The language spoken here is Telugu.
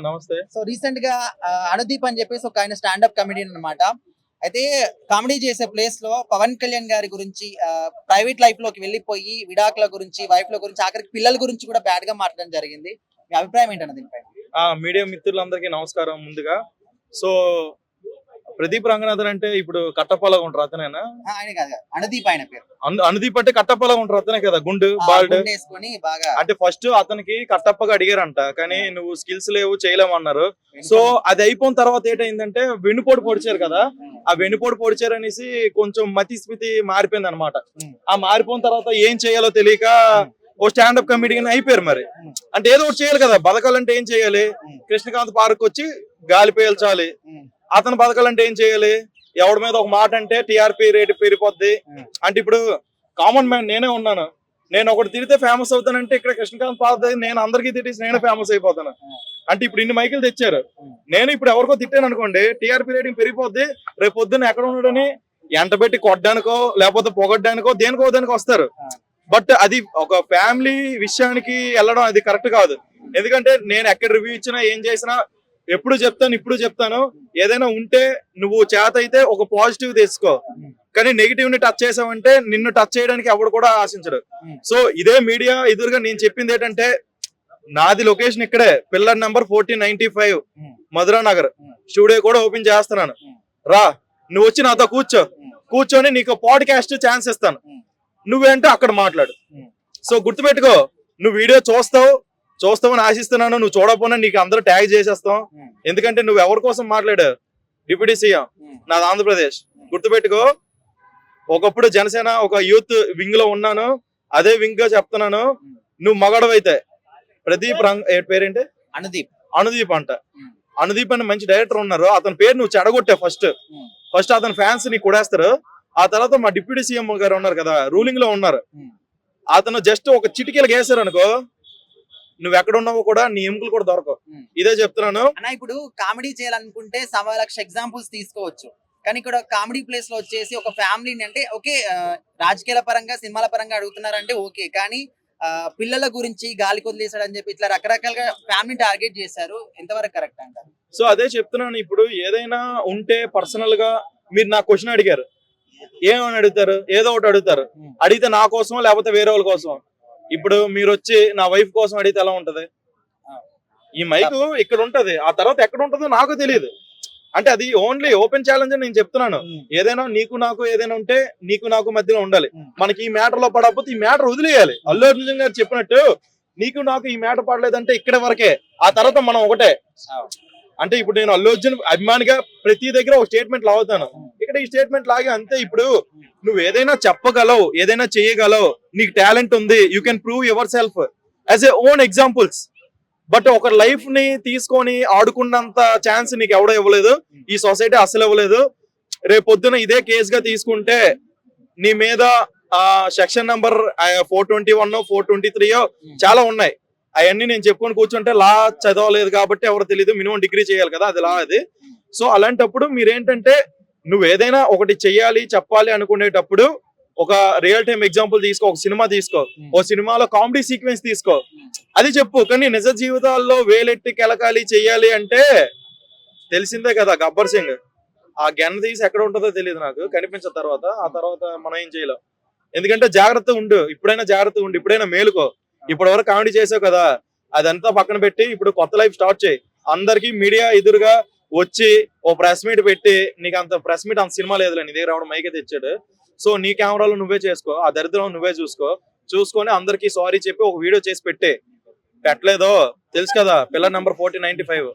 నమస్తే. సో రీసెంట్ గా అనుదీప్ అని చెప్పేసి ఒక ఆయన స్టాండప్ కమెడియన్ అన్నమాట. అయితే కామెడీ చేసే ప్లేస్ లో పవన్ కళ్యాణ్ గారి గురించి ప్రైవేట్ లైఫ్ లోకి వెళ్ళిపోయి విడాకుల గురించి, వైఫ్ ల గురించి, ఆఖరికి పిల్లల గురించి కూడా బ్యాడ్ గా మాట్లాడడం జరిగింది. మీ అభిప్రాయం ఏంటన్న దీనిపై? మీడియా మిత్రులందరికీ నమస్కారం ముందుగా. సో, ప్రదీప్ రంగనాథన్ అంటే ఇప్పుడు కట్టప్పలాగా ఉంటారు అతనేనా? ఆయన కాదు, అనుదీప్ ఆయన పేరు. అనుదీప్ అంటే కట్టప్పలాగా ఉంటారు అతనే కదా, గుండు బాల్డ్. వేసుకొని బాగా అంటే ఫస్ట్ అతనికి కట్టప్పగా అడిగారంట, కానీ నువ్వు స్కిల్స్ లేవు చేయలేము అన్నారు. సో అది అయిపోయిన తర్వాత ఏంటైందంటే వెన్నుపోటు పొడిచారు కదా, ఆ వెన్నుపోటు పొడిచారు అనేసి కొంచెం మతి స్మితి మారిపోయింది అనమాట. ఆ మారిపోయిన తర్వాత ఏం చేయాలో తెలియక ఓ స్టాండప్ కమెడియన్ అయిపోయారు. మరి అంటే ఏదో ఒకటి చేయాలి కదా, బతకాలంటే ఏం చేయాలి? కృష్ణకాంత్ పార్క్ వచ్చి గాలి పేల్చాలి. అతను బతకాలంటే ఏం చేయాలి? ఎవడి మీద ఒక మాట అంటే టీఆర్పీ రేటు పెరిగిపోద్ది. అంటే ఇప్పుడు కామన్ మ్యాన్ నేనే ఉన్నాను, నేను ఒకటి తిరిగితే ఫేమస్ అవుతానంటే ఇక్కడ కృష్ణకాంత్ పార్క్ నేను అందరికీ తిట్టేసి నేనే ఫేమస్ అయిపోతాను. అంటే ఇప్పుడు ఇన్ని మైకులు తెచ్చారు, నేను ఇప్పుడు ఎవరికో తిట్టాను అనుకోండి, టీఆర్పీ రేటింగ్ పెరిగిపోద్ది. రేపు పొద్దున్న ఎక్కడ ఉన్నాడని ఎంట పెట్టి కొట్టడానికో లేకపోతే పొగడ్డానికో దేనికో దానికి వస్తారు. బట్ అది ఒక ఫ్యామిలీ విషయానికి వెళ్ళడం అది కరెక్ట్ కాదు. ఎందుకంటే నేను ఎక్కడ రివ్యూ ఇచ్చినా ఏం చేసినా ఎప్పుడు చెప్తాను, ఇప్పుడు చెప్తాను, ఏదైనా ఉంటే నువ్వు చేత అయితే ఒక పాజిటివ్ తీసుకో, కానీ నెగిటివ్ ని టచ్ చేసావంటే నిన్ను టచ్ చేయడానికి ఎవడు కూడా ఆశించడు. సో ఇదే మీడియా ఎదురుగా నేను చెప్పింది ఏంటంటే, నాది లొకేషన్ ఇక్కడే, pillar number 1495 Madhura Nagar. Studio కూడా ఓపెన్ చేస్తున్నాను, రా, నువ్వు వచ్చి నాతో కూర్చొని నీకు పాడ్కాస్ట్ ఛాన్స్ ఇస్తాను, నువ్వేంటో అక్కడ మాట్లాడు. సో గుర్తుపెట్టుకో, నువ్వు వీడియో చూస్తావని ఆశిస్తున్నాను, నువ్వు చూడకపోయినా నీకు అందరూ ట్యాగ్ చేసేస్తాం. ఎందుకంటే నువ్వు ఎవరి కోసం మాట్లాడావు? డిప్యూటీ సీఎం నాది ఆంధ్రప్రదేశ్. గుర్తుపెట్టుకో, ఒకప్పుడు జనసేన ఒక యూత్ వింగ్ లో ఉన్నాను, అదే వింగ్ గా చెప్తున్నాను. నువ్వు మగడవైతే ప్రదీప్ పేరేంటి? అనుదీప్ అంట. అనుదీప్ అని మంచి డైరెక్టర్ ఉన్నారు, అతని పేరు నువ్వు చెడగొట్టావు. ఫస్ట్ అతని ఫ్యాన్స్ నీ కొడేస్తారు. ఆ తర్వాత మా డిప్యూటీ సీఎం గారు ఉన్నారు కదా, రూలింగ్ లో ఉన్నారు, అతను జస్ట్ ఒక చిటికీలకు వేసారు అనుకో, నువ్వు ఎక్కడ ఉన్నావో కూడా నీ ఎముకలు కూడా దొరకవు. ఇదే చెప్తున్నాను. ఇప్పుడు కామెడీ చేయాలనుకుంటే 1,00,000 ఎగ్జాంపుల్స్ తీసుకోవచ్చు, కానీ ఇక్కడ కామెడీ ప్లేస్ లో వచ్చేసి ఒక ఫ్యామిలీని అంటే ఓకే, రాజకీయాల పరంగా సినిమాల పరంగా అడుగుతున్నారంటే ఓకే, కానీ పిల్లల గురించి గాలి కొదిలేసాడు అని చెప్పి ఇట్లా రకరకాలుగా ఫ్యామిలీ టార్గెట్ చేశారు. ఎంతవరకు కరెక్ట్ అంటారు? సో అదే చెప్తున్నాను. ఇప్పుడు ఏదైనా ఉంటే పర్సనల్ గా మీరు నా క్వశ్చన్ అడిగారు, ఏమని అడుగుతారు? ఏదో ఒకటి అడుగుతారు. అడిగితే నా కోసం లేకపోతే వేరే వాళ్ళ కోసం. ఇప్పుడు మీరు వచ్చి నా వైఫ్ కోసం అడిగితే ఎలా ఉంటది? ఈ మైక్ ఇక్కడ ఉంటది, ఆ తర్వాత ఎక్కడ ఉంటుందో నాకు తెలియదు. అంటే అది ఓన్లీ ఓపెన్ ఛాలెంజ్ అని నేను చెప్తున్నాను. ఏదైనా నీకు నాకు ఏదైనా ఉంటే నీకు నాకు మధ్యలో ఉండాలి. మనకి ఈ మ్యాటర్ లో పడకపోతే ఈ మ్యాటర్ వదిలేయాలి. అల్లు అర్జున్ గారు చెప్పినట్టు నీకు నాకు ఈ మ్యాటర్ పడలేదంటే ఇక్కడ వరకే, ఆ తర్వాత మనం ఒకటే. అంటే ఇప్పుడు నేను అల్లు అర్జున్ అభిమానిగా ప్రతి దగ్గర ఒక స్టేట్మెంట్ లాగుతాను, ఇక్కడ ఈ స్టేట్మెంట్ లాగే అంతే. ఇప్పుడు నువ్వు ఏదైనా చెప్పగలవు, ఏదైనా చేయగలవు, నీకు టాలెంట్ ఉంది, you can prove your self as a own examples. But ఒక లైఫ్ ని తీసుకొని ఆడుకున్నంత ఛాన్స్ నీకు ఎవడో ఇవ్వలేదు, ఈ సొసైటీ అసలు ఇవ్వలేదు. రేపు పొద్దున ఇదే కేసుగా తీసుకుంటే నీ మీద సెక్షన్ నంబర్ 421 423 చాలా ఉన్నాయి. అవన్నీ నేను చెప్పుకొని కూర్చుంటే లా చదవలేదు కాబట్టి ఎవరు తెలియదు, మినిమం డిగ్రీ చేయాలి కదా, అది లా అది. సో అలాంటప్పుడు మీరేంటంటే, నువ్వు ఏదైనా ఒకటి చెయ్యాలి చెప్పాలి అనుకునేటప్పుడు ఒక రియల్ టైమ్ ఎగ్జాంపుల్ తీసుకో, ఒక సినిమా తీసుకో, ఓ సినిమాలో కామెడీ సీక్వెన్స్ తీసుకో, అది చెప్పు. కానీ నిజ జీవితాల్లో వేలెట్టి కెలకాలి చెయ్యాలి అంటే తెలిసిందే కదా, గబ్బర్ సింగ్ ఆ గెన్న తీసి ఎక్కడ ఉంటుందో తెలియదు నాకు, కనిపించిన తర్వాత ఆ తర్వాత మనం ఏం చేయలేం. ఎందుకంటే జాగ్రత్త ఉండు, ఇప్పుడైనా జాగ్రత్త ఉండు, ఇప్పుడైనా మేలుకో. ఇప్పటి వరకు కామెడీ చేసావు కదా, అదంతా పక్కన పెట్టి ఇప్పుడు కొత్త లైఫ్ స్టార్ట్ చేయి. అందరికి మీడియా ఎదురుగా వచ్చి ఓ ప్రెస్ మీట్ పెట్టి, నీకు అంత ప్రెస్ మీట్ అంత సినిమా లేదులే, నీ దగ్గర రావడం మైకే తెచ్చాడు. సో నీ కెమెరాలో నువ్వే చేసుకో, ఆ దరిద్రం నువ్వే చూసుకొని అందరికి సారీ చెప్పి ఒక వీడియో చేసి పెట్టలేదో తెలుసు కదా, పిల్లర్ నెంబర్ 1495.